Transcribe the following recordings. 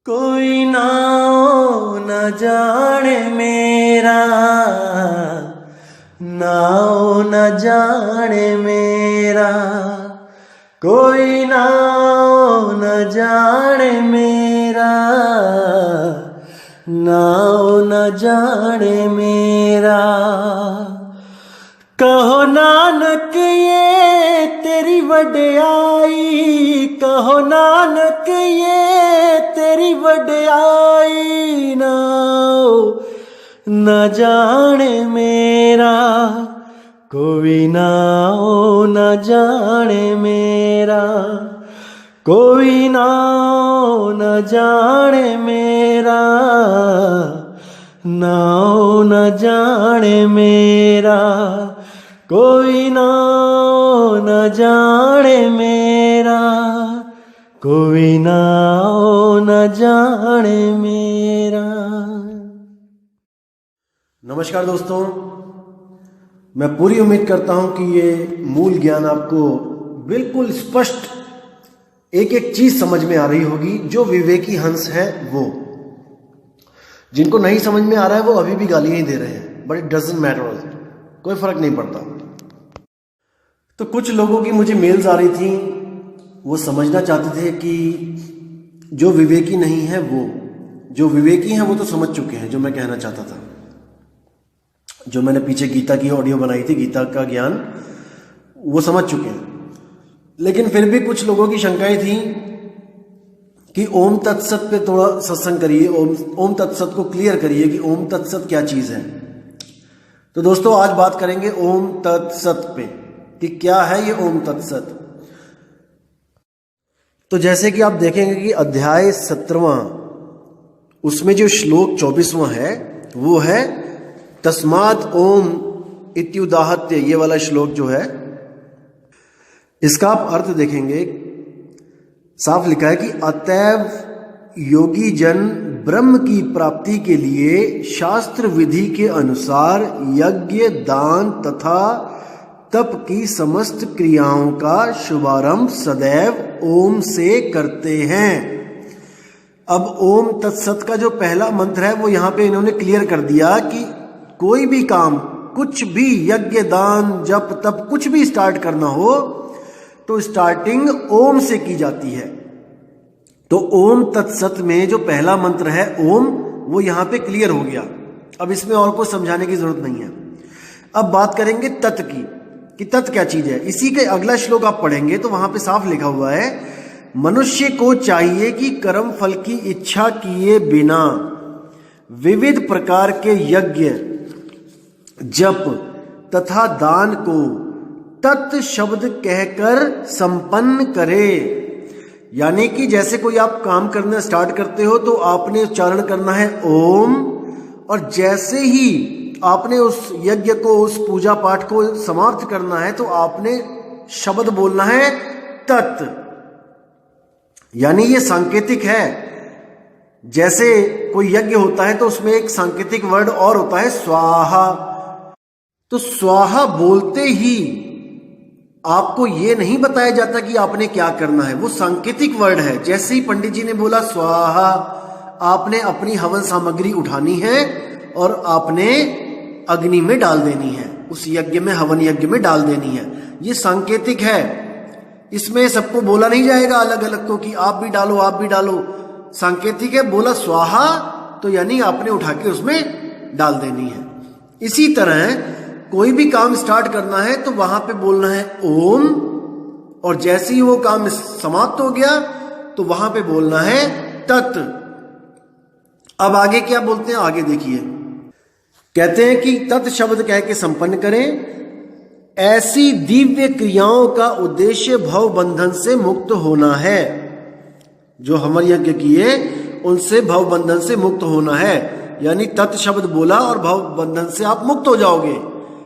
कोई नाओ न जाने मेरा, नाओ न जाने मेरा, कोई नाओ न जाने मेरा, नाओ न जाने मेरा। कहो नानक ये तेरी वड्याई, कहो नानक ये तेरी वड्याई, नाओ न जाने मेरा, कोई नाओ न जाने मेरा, कोई नाओ न जाने मेरा, नाओ न जाने मेरा, कोई नाओ न जाने मेरा, कोई नाओ न जाने मेरा। नमस्कार दोस्तों, मैं पूरी उम्मीद करता हूं कि ये मूल ज्ञान आपको बिल्कुल स्पष्ट एक एक चीज समझ में आ रही होगी। जो विवेकी हंस है वो, जिनको नहीं समझ में आ रहा है वो अभी भी गाली नहीं दे रहे हैं, बट इट डजंट मैटर, कोई फर्क नहीं पड़ता। तो कुछ लोगों की मुझे मेल्स आ रही थी, वो समझना चाहते थे कि जो विवेकी नहीं है वो, जो विवेकी हैं वो तो समझ चुके हैं जो मैं कहना चाहता था। जो मैंने पीछे गीता की ऑडियो बनाई थी, गीता का ज्ञान, वो समझ चुके हैं। लेकिन फिर भी कुछ लोगों की शंकाएं थी कि ओम तत्सत पे थोड़ा सत्संग करिए, ओम तत्सत को क्लियर करिए कि ओम तत्सत क्या चीज है। तो दोस्तों आज बात करेंगे ओम तत्सत पे कि क्या है ये ओम तत्सत। तो जैसे कि आप देखेंगे कि अध्याय 17वां, उसमें जो श्लोक 24वां है वो है तस्मात् ओम इत्युदाहत्य। ये वाला श्लोक जो है, इसका आप अर्थ देखेंगे, साफ लिखा है कि अतएव योगी जन ब्रह्म की प्राप्ति के लिए शास्त्र विधि के अनुसार यज्ञ, दान तथा तप की समस्त क्रियाओं का शुभारंभ सदैव ओम से करते हैं। अब ओम तत्सत का जो पहला मंत्र है वो यहां पे इन्होंने क्लियर कर दिया कि कोई भी काम, कुछ भी यज्ञ, दान, जप, तप, कुछ भी स्टार्ट करना हो तो स्टार्टिंग ओम से की जाती है। तो ओम तत्सत में जो पहला मंत्र है ओम, वो यहां पे क्लियर हो गया। अब इसमें और कुछ समझाने की जरूरत नहीं है। अब बात करेंगे तत् की, कि तत् क्या चीज है। इसी के अगला श्लोक आप पढ़ेंगे तो वहां पे साफ लिखा हुआ है, मनुष्य को चाहिए कि कर्म फल की इच्छा किए बिना विविध प्रकार के यज्ञ, जप तथा दान को तत् शब्द कहकर संपन्न करे। यानी कि जैसे कोई आप काम करना स्टार्ट करते हो तो आपने उच्चारण करना है ओम, और जैसे ही आपने उस यज्ञ को, उस पूजा पाठ को समाप्त करना है तो आपने शब्द बोलना है तत्। यानी ये सांकेतिक है। जैसे कोई यज्ञ होता है तो उसमें एक सांकेतिक वर्ड और होता है स्वाहा। तो स्वाहा बोलते ही आपको ये नहीं बताया जाता कि आपने क्या करना है, वो सांकेतिक वर्ड है। जैसे ही पंडित जी ने बोला स्वाहा, आपने अपनी हवन सामग्री उठानी है और आपने अग्नि में डाल देनी है, उस यज्ञ में, हवन यज्ञ में डाल देनी है। ये सांकेतिक है, इसमें सबको बोला नहीं जाएगा अलग अलग को कि आप भी डालो, आप भी डालो। सांकेतिक है, बोला स्वाहा तो यानी आपने उठा के उसमें डाल देनी है। इसी तरह कोई भी काम स्टार्ट करना है तो वहां पे बोलना है ओम, और जैसे ही वो काम समाप्त हो गया तो वहां पे बोलना है तत्। अब आगे क्या बोलते हैं, आगे देखिए। कहते हैं कि तत् शब्द कह के संपन्न करें। ऐसी दिव्य क्रियाओं का उद्देश्य भव बंधन से मुक्त होना है। जो हमर यज्ञ किए उनसे भव बंधन से मुक्त होना है। यानी तत् शब्द बोला और भव बंधन से आप मुक्त हो जाओगे।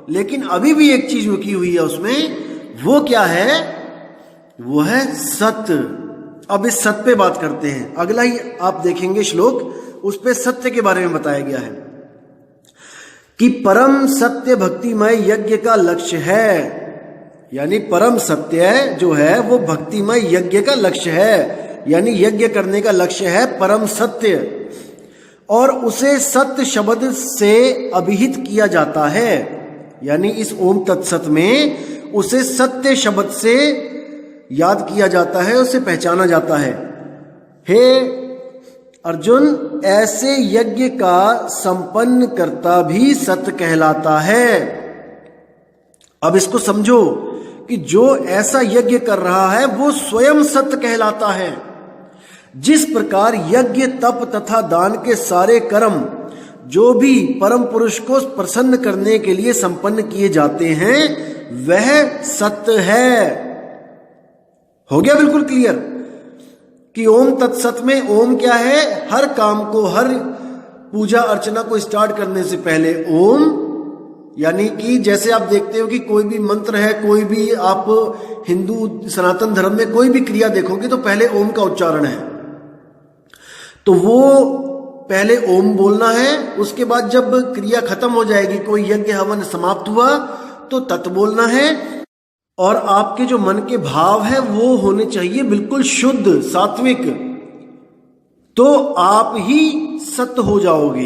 लेकिन अभी भी एक चीज रुकी हुई है उसमें, वो क्या है, वो है सत्य। अब इस सत्य पे बात करते हैं। अगला ही आप देखेंगे श्लोक, उस पे सत्य के बारे में बताया गया है कि परम सत्य भक्तिमय यज्ञ का लक्ष्य है। यानी परम सत्य जो है वो भक्तिमय यज्ञ का लक्ष्य है। यानी यज्ञ करने का लक्ष्य है परम सत्य, और उसे सत्य शब्द से अभिहित किया जाता है। यानी इस ओम तत्सत में उसे सत्य शब्द से याद किया जाता है, उसे पहचाना जाता है। हे अर्जुन, ऐसे यज्ञ का संपन्न करता भी सत्य कहलाता है। अब इसको समझो कि जो ऐसा यज्ञ कर रहा है वो स्वयं सत्य कहलाता है। जिस प्रकार यज्ञ, तप तथा दान के सारे कर्म जो भी परम पुरुष को प्रसन्न करने के लिए संपन्न किए जाते हैं वह सत्य है। हो गया बिल्कुल क्लियर कि ओम तत्सत में ओम क्या है? हर काम को, हर पूजा अर्चना को स्टार्ट करने से पहले ओम, यानी कि जैसे आप देखते हो कि कोई भी मंत्र है, कोई भी आप हिंदू सनातन धर्म में कोई भी क्रिया देखोगे तो पहले ओम का उच्चारण है। तो वो पहले ओम बोलना है, उसके बाद जब क्रिया खत्म हो जाएगी, कोई यज्ञ हवन समाप्त हुआ तो तत् बोलना है, और आपके जो मन के भाव है वो होने चाहिए बिल्कुल शुद्ध, सात्विक। तो आप ही सत्य हो जाओगे,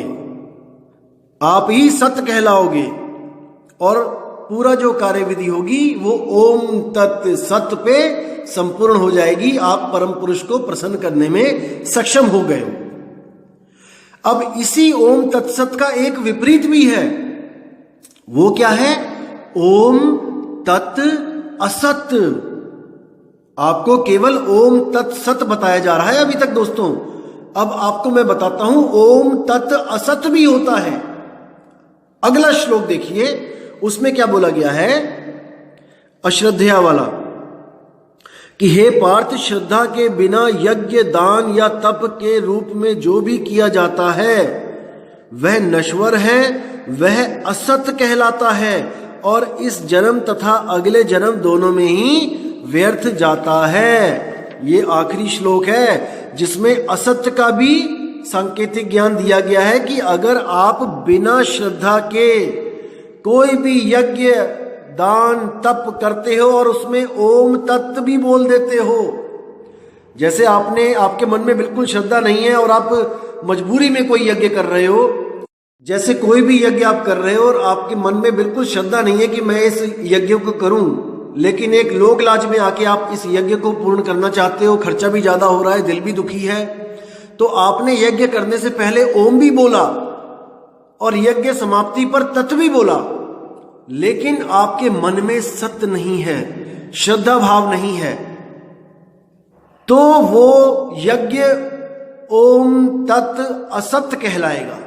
आप ही सत्य कहलाओगे, और पूरा जो कार्यविधि होगी वो ओम तत् सत्य पे संपूर्ण हो जाएगी। आप परम पुरुष को प्रसन्न करने में सक्षम हो गए हो। अब इसी ओम तत्सत का एक विपरीत भी है। वो क्या है? ओम तत् असत। आपको केवल ओम तत्सत बताया जा रहा है अभी तक दोस्तों। अब आपको मैं बताता हूं ओम तत् असत भी होता है। अगला श्लोक देखिए, उसमें क्या बोला गया है? अश्रद्धया वाला कि हे पार्थ, श्रद्धा के बिना यज्ञ, दान या तप के रूप में जो भी किया जाता है वह नश्वर है, वह असत कहलाता है, और इस जन्म तथा अगले जन्म दोनों में ही व्यर्थ जाता है। ये आखिरी श्लोक है जिसमें असत्य का भी सांकेतिक ज्ञान दिया गया है कि अगर आप बिना श्रद्धा के कोई भी यज्ञ, दान, तप करते हो और उसमें ओम तत्व भी बोल देते हो, जैसे आपके मन में बिल्कुल श्रद्धा नहीं है और आप मजबूरी में कोई यज्ञ कर रहे हो, जैसे कोई भी यज्ञ आप कर रहे हो और आपके मन में बिल्कुल श्रद्धा नहीं है कि मैं इस यज्ञ को करूं, लेकिन एक लोक लाज में आके आप इस यज्ञ को पूर्ण करना चाहते हो, खर्चा भी ज्यादा हो रहा है, दिल भी दुखी है, तो आपने यज्ञ करने से पहले ओम भी बोला और यज्ञ समाप्ति पर तत्व भी बोला, लेकिन आपके मन में सत्य नहीं है, श्रद्धा भाव नहीं है, तो वो यज्ञ ओम तत् असत्य कहलाएगा।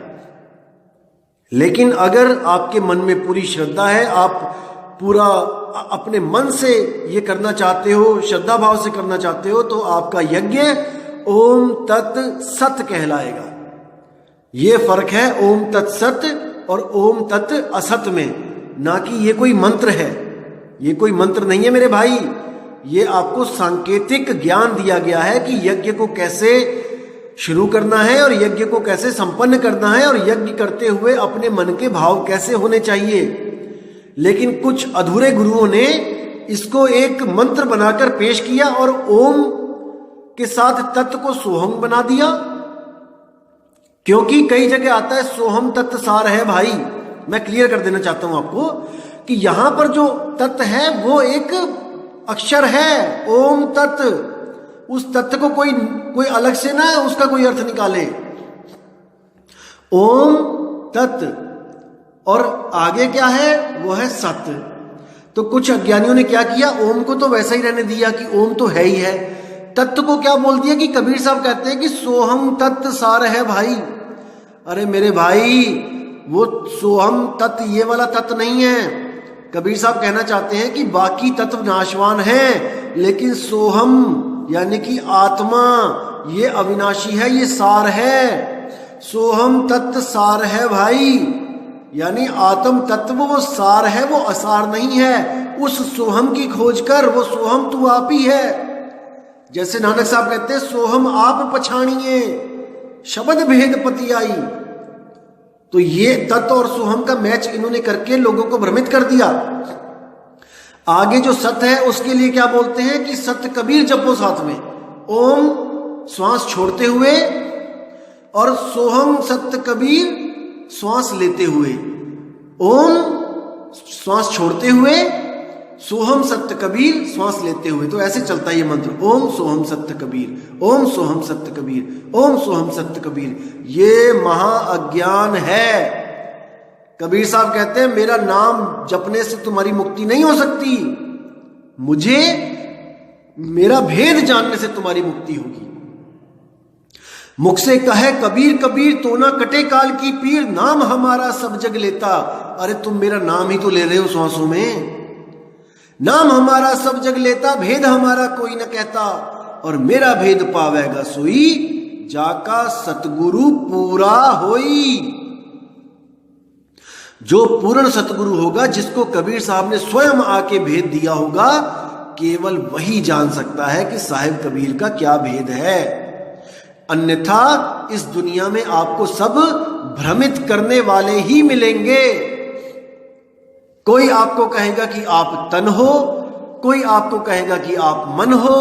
लेकिन अगर आपके मन में पूरी श्रद्धा है, आप पूरा अपने मन से ये करना चाहते हो, श्रद्धा भाव से करना चाहते हो, तो आपका यज्ञ ओम तत् सत्य कहलाएगा। ये फर्क है ओम तत् सत्य और ओम तत् असत में, ना कि ये कोई मंत्र है। ये कोई मंत्र नहीं है मेरे भाई, ये आपको सांकेतिक ज्ञान दिया गया है कि यज्ञ को कैसे शुरू करना है और यज्ञ को कैसे संपन्न करना है और यज्ञ करते हुए अपने मन के भाव कैसे होने चाहिए। लेकिन कुछ अधूरे गुरुओं ने इसको एक मंत्र बनाकर पेश किया और ओम के साथ तत्व को सोहम बना दिया, क्योंकि कई जगह आता है सोहम तत्व सार है। भाई मैं क्लियर कर देना चाहता हूं आपको कि यहां पर जो तत्व है वो एक अक्षर है, ओम तत्व। उस तत्व को कोई अलग से ना उसका कोई अर्थ निकाले। ओम तत्व और आगे क्या है? वो है सत्य। तो कुछ अज्ञानियों ने क्या किया, ओम को तो वैसा ही रहने दिया कि ओम तो है ही है, तत्व को क्या बोल दिया कि कबीर साहब कहते हैं कि सोहम तत्व सार है। भाई अरे मेरे भाई, वो सोहम तत्व ये वाला तत्व नहीं है। कबीर साहब कहना चाहते हैं कि बाकी तत्व नाशवान है, लेकिन सोहम यानी कि आत्मा ये अविनाशी है, ये सार है। सोहम तत्व सार है भाई, यानी आत्म तत्व वो सार है, वो असार नहीं है। उस सोहम की खोज कर, वो सोहम तू आप ही है। जैसे नानक साहब कहते हैं सोहम आप पछाणिए शब्द भेद पति आई। तो ये तत्व और सोहम का मैच इन्होंने करके लोगों को भ्रमित कर दिया। आगे जो सत्य है उसके लिए क्या बोलते हैं कि सत्य कबीर जपो साथ में, ओम श्वास छोड़ते हुए, और सोहम सत्य कबीर श्वास लेते हुए। ओम श्वास छोड़ते हुए, सोहम सत्य कबीर श्वास लेते हुए। तो ऐसे चलता है ये मंत्र, ओम सोहम सत्य कबीर, ओम सोहम सत्य कबीर, ओम सोहम सत्य कबीर। ये महा अज्ञान है। कबीर साहब कहते हैं मेरा नाम जपने से तुम्हारी मुक्ति नहीं हो सकती, मुझे मेरा भेद जानने से तुम्हारी मुक्ति होगी। मुख से कहे कबीर कबीर तो ना कटे काल की पीर, नाम हमारा सब जग लेता। अरे तुम मेरा नाम ही तो ले रहे हो सांसों में। नाम हमारा सब जग लेता, भेद हमारा कोई न कहता, और मेरा भेद पावेगा सोई, जाका सतगुरु पूरा होई। जो पूर्ण सतगुरु होगा, जिसको कबीर साहब ने स्वयं आके भेद दिया होगा, केवल वही जान सकता है कि साहिब कबीर का क्या भेद है। अन्यथा इस दुनिया में आपको सब भ्रमित करने वाले ही मिलेंगे। कोई आपको कहेगा कि आप तन हो, कोई आपको कहेगा कि आप मन हो,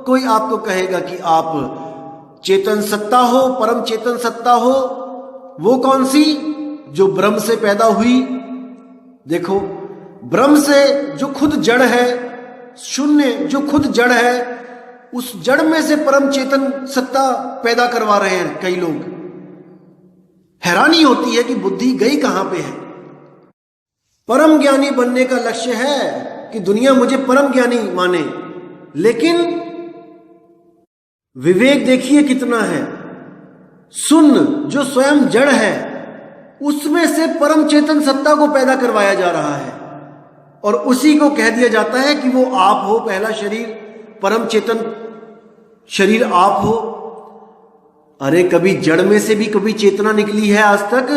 कोई आपको कहेगा कि आप चेतन सत्ता हो, परम चेतन सत्ता हो। वो कौन सी? जो ब्रह्म से पैदा हुई। देखो, ब्रह्म से जो खुद जड़ है, शून्य जो खुद जड़ है, उस जड़ में से परम चेतन सत्ता पैदा करवा रहे हैं कई लोग। हैरानी होती है कि बुद्धि गई कहां पे है। परम ज्ञानी बनने का लक्ष्य है कि दुनिया मुझे परम ज्ञानी माने, लेकिन विवेक देखिए कितना है। शून्य जो स्वयं जड़ है, उसमें से परम चेतन सत्ता को पैदा करवाया जा रहा है, और उसी को कह दिया जाता है कि वो आप हो। पहला शरीर, परम चेतन शरीर आप हो। अरे कभी जड़ में से भी कभी चेतना निकली है आज तक?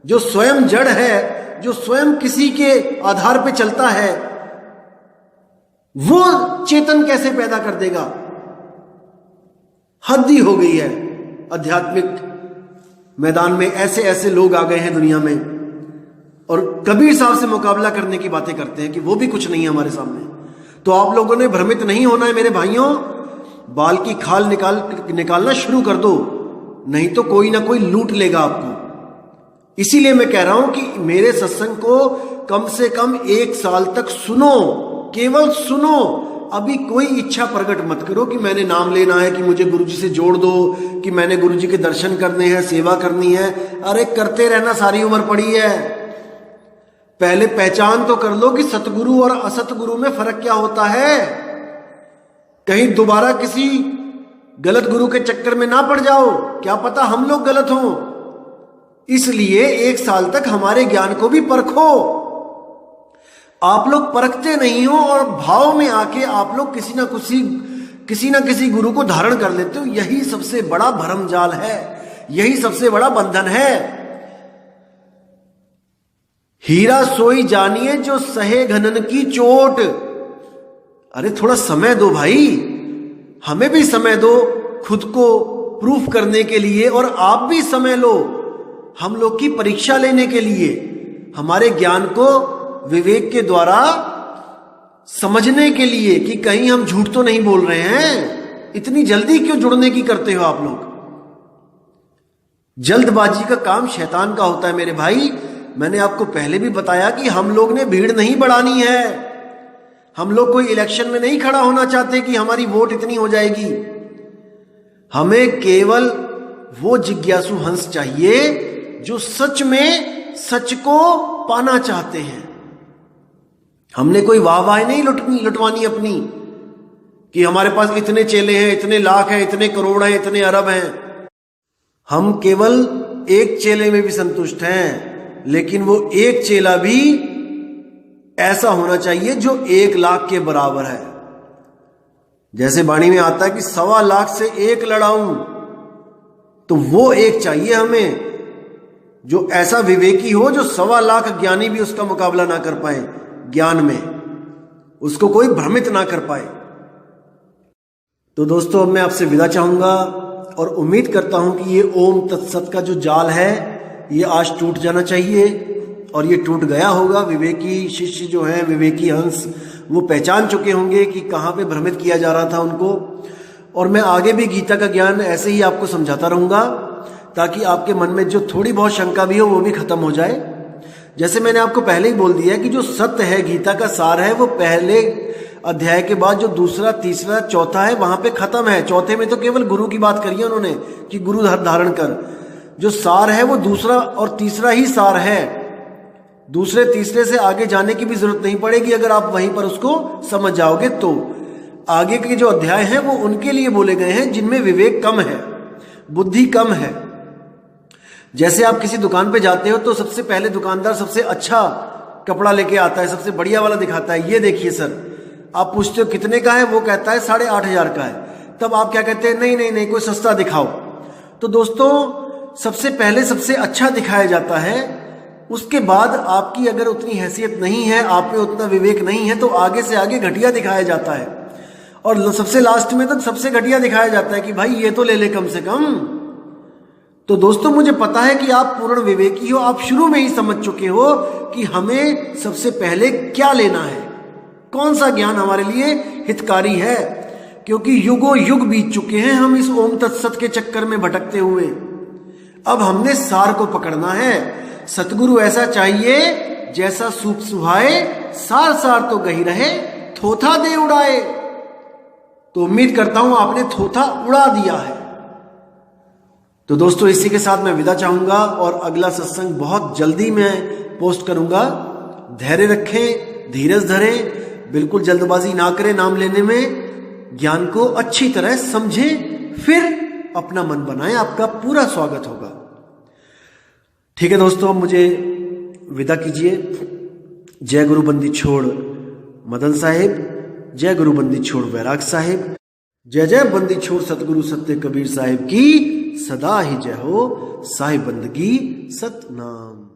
जो स्वयं जड़ है, जो स्वयं किसी के आधार पे चलता है, वो चेतन कैसे पैदा कर देगा? हद ही हो गई है। आध्यात्मिक मैदान में ऐसे ऐसे लोग आ गए हैं दुनिया में, और कबीर साहब से मुकाबला करने की बातें करते हैं कि वो भी कुछ नहीं है हमारे सामने। तो आप लोगों ने भ्रमित नहीं होना है मेरे भाइयों। बाल की खाल निकालना शुरू कर दो, नहीं तो कोई ना कोई लूट लेगा आपको। इसीलिए मैं कह रहा हूं कि मेरे सत्संग को कम से कम 1 साल तक सुनो, केवल सुनो। अभी कोई इच्छा प्रकट मत करो कि मैंने नाम लेना है, कि मुझे गुरुजी से जोड़ दो, कि मैंने गुरुजी के दर्शन करने हैं, सेवा करनी है। अरे करते रहना सारी उम्र पड़ी है। पहले पहचान तो कर लो कि सतगुरु और असतगुरु में फर्क क्या होता है। कहीं दोबारा किसी गलत गुरु के चक्कर में ना पड़ जाओ, क्या पता हम लोग गलत हों। इसलिए 1 साल तक हमारे ज्ञान को भी परखो। आप लोग परखते नहीं हो, और भाव में आके आप लोग किसी ना किसी गुरु को धारण कर लेते हो। यही सबसे बड़ा भरमजाल है, यही सबसे बड़ा बंधन है। हीरा सोई जानिए जो सहे घनन की चोट। अरे थोड़ा समय दो भाई, हमें भी समय दो खुद को प्रूफ करने के लिए, और आप भी समय लो हम लोग की परीक्षा लेने के लिए, हमारे ज्ञान को विवेक के द्वारा समझने के लिए कि कहीं हम झूठ तो नहीं बोल रहे हैं। इतनी जल्दी क्यों जुड़ने की करते हो आप लोग? जल्दबाजी का काम शैतान का होता है मेरे भाई। मैंने आपको पहले भी बताया कि हम लोग ने भीड़ नहीं बढ़ानी है। हम लोग कोई इलेक्शन में नहीं खड़ा होना चाहते कि हमारी वोट इतनी हो जाएगी। हमें केवल वो जिज्ञासु हंस चाहिए जो सच में सच को पाना चाहते हैं। हमने कोई वाहवाही नहीं लुटवानी अपनी कि हमारे पास इतने चेले हैं, इतने लाख हैं, इतने करोड़ हैं, इतने अरब हैं। हम केवल एक चेले में भी संतुष्ट हैं, लेकिन वो एक चेला भी ऐसा होना चाहिए जो 1 लाख के बराबर है। जैसे वाणी में आता है कि 1.25 लाख से 1 लड़ाऊं, तो वो एक चाहिए हमें जो ऐसा विवेकी हो, जो 1.25 लाख ज्ञानी भी उसका मुकाबला ना कर पाए ज्ञान में, उसको कोई भ्रमित ना कर पाए। तो दोस्तों, अब मैं आपसे विदा चाहूंगा और उम्मीद करता हूं कि ये ओम तत्सत का जो जाल है ये आज टूट जाना चाहिए, और ये टूट गया होगा। विवेकी शिष्य जो हैं, विवेकी हंस, वो पहचान चुके होंगे कि कहाँ पे भ्रमित किया जा रहा था उनको। और मैं आगे भी गीता का ज्ञान ऐसे ही आपको समझाता रहूंगा ताकि आपके मन में जो थोड़ी बहुत शंका भी हो वो भी खत्म हो जाए। जैसे मैंने आपको पहले ही बोल दिया कि जो सत्य है, गीता का सार है, वो पहले अध्याय के बाद जो दूसरा, तीसरा, चौथा है वहां पे खत्म है। चौथे में तो केवल गुरु की बात करी है उन्होंने कि गुरु धारण कर। जो सार है वो दूसरा और तीसरा ही सार है। दूसरे तीसरे से आगे जाने की भी जरूरत नहीं पड़ेगी अगर आप वहीं पर उसको समझ जाओगे तो। आगे के जो अध्याय हैं वो उनके लिए बोले गए हैं जिनमें विवेक कम है, बुद्धि कम है। जैसे आप किसी दुकान पे जाते हो तो सबसे पहले दुकानदार सबसे अच्छा कपड़ा लेके आता है, सबसे बढ़िया वाला दिखाता है, ये देखिए सर। आप पूछते हो कितने का है, वो कहता है 8,500 का है। तब आप क्या कहते हैं, नहीं नहीं नहीं कोई सस्ता दिखाओ। तो दोस्तों सबसे पहले सबसे अच्छा दिखाया जाता है, उसके बाद आपकी अगर उतनी हैसियत नहीं है, आप में उतना विवेक नहीं है तो आगे से आगे घटिया दिखाया जाता है और सबसे लास्ट में तो सबसे घटिया दिखाया जाता है कि भाई ये तो ले ले कम से कम। तो दोस्तों मुझे पता है कि आप पूर्ण विवेकी हो, आप शुरू में ही समझ चुके हो कि हमें सबसे पहले क्या लेना है, कौन सा ज्ञान हमारे लिए हितकारी है, क्योंकि युगों युग बीत चुके हैं हम इस ओम तत्सत के चक्कर में भटकते हुए। अब हमने सार को पकड़ना है। सतगुरु ऐसा चाहिए जैसा सूप सुहाए, सार सार तो गही रहे, थोथा दे उड़ाए। तो उम्मीद करता हूं आपने थोथा उड़ा दिया है। तो दोस्तों इसी के साथ मैं विदा चाहूंगा और अगला सत्संग बहुत जल्दी मैं पोस्ट करूंगा। धैर्य रखें, धीरज धरें, बिल्कुल जल्दबाजी ना करें नाम लेने में, ज्ञान को अच्छी तरह समझें, फिर अपना मन बनाएं, आपका पूरा स्वागत होगा। ठीक है दोस्तों, अब मुझे विदा कीजिए। जय गुरु बंदी छोड़ मदन साहिब, जय गुरु बंदी छोड़ वैराग साहिब, जय जय बंदी छोड़ सतगुरु सत्य कबीर साहिब की सदा ही जय हो। साहिब बंदगी सतनाम।